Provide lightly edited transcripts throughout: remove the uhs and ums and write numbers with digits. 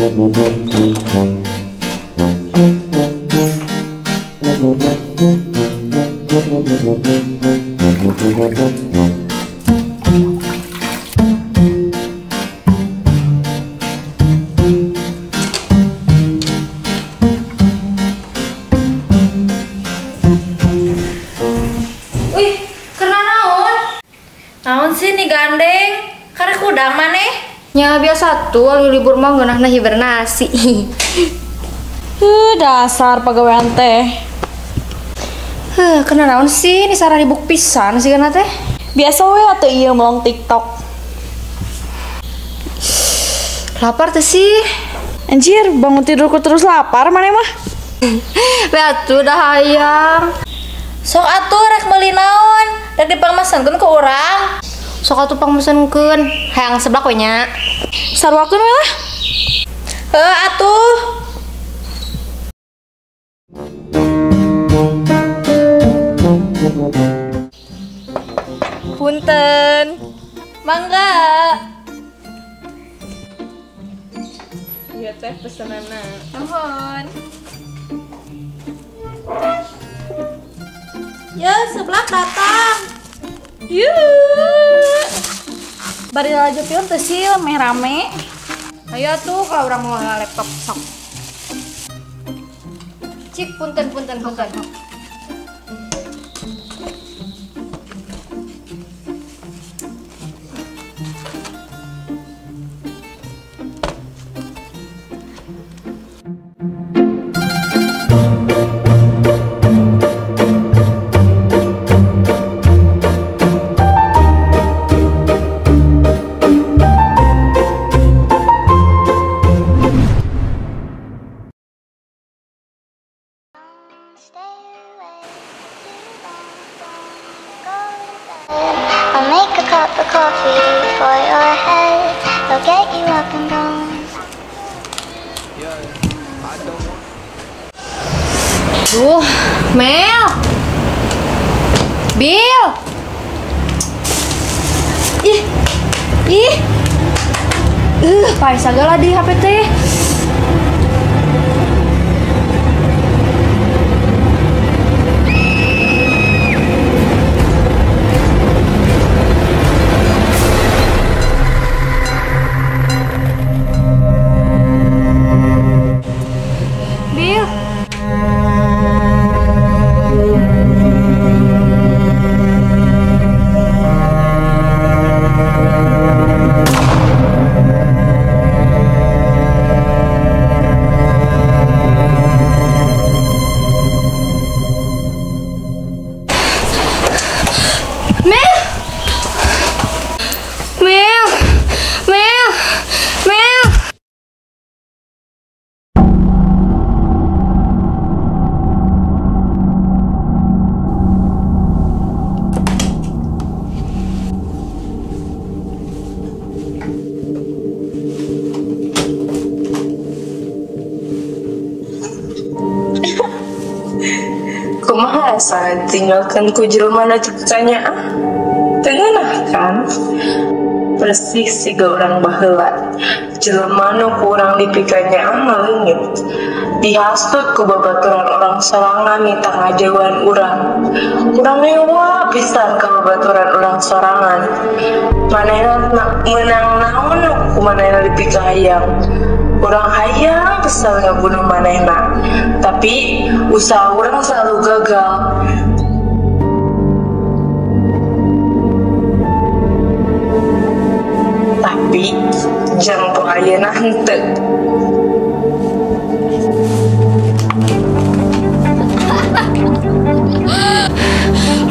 Wih, kena naon? Naon sih nih gandeng? Karek udang maneh? Ya biasa tuh, lalu libur mah ngeunahna hibernasi. Dasar pegawaian teh. Kena naon sih? Ini sarari buk pisan sih kana teh. Biasa we atuh ieu melong TikTok. Lapar tuh sih. Anjir, bangun tidurku terus lapar maneh mah. Beatu dah hayang. Sok atuh rek meuli naon? Rek dipangmesenkeun ke urang. Sok atuh pangmesenkeun. Hayang seblak we nya. Sarwakeun we lah. Atuh. Punten. Mangga. Iya teh pesenanna. Nuhun. Ya, seblak datang. Yuk. Bari lanjutin teh sih meh rame. Ayo tuh kalau orang mau laptop sok. Cik punten. I'll make a cup of coffee for your head. I'll get you up and going. Mel. Bill. Pae sagala di HP teh. Kumaha asa tinggalkan ku jelema na cekanya tengenah kan persis siga urang baheula jelema nu ku urang dipikanya maleungit dihasut ku babaturan orang sorangan minta ngajauhan urang ewa pisan ka babaturan urang sorangan manehna menang naon ku manehna dipikahayang urang hayang kesal ngabunuh manehna tapi usaha urang selalu gagal. Tapi jangan ayeuna henteu.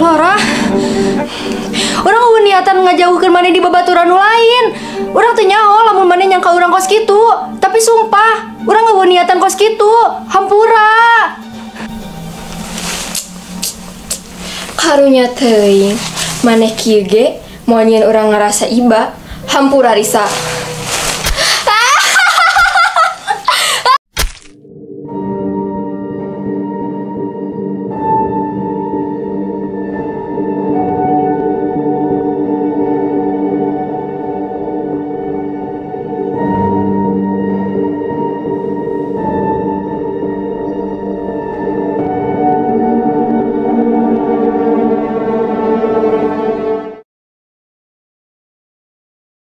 Laura, orang eueuh niatan ngajauhkeun maneh di babaturan nu lain. Urang teh nyaho lamun maneh nyangka urang kos kitu, tapi sumpah, urang eueuh niatan kos kitu. Hampura. Karunya teuing, maneh kieu ge moal nyieun urang ngarasa iba. Hampura Risa.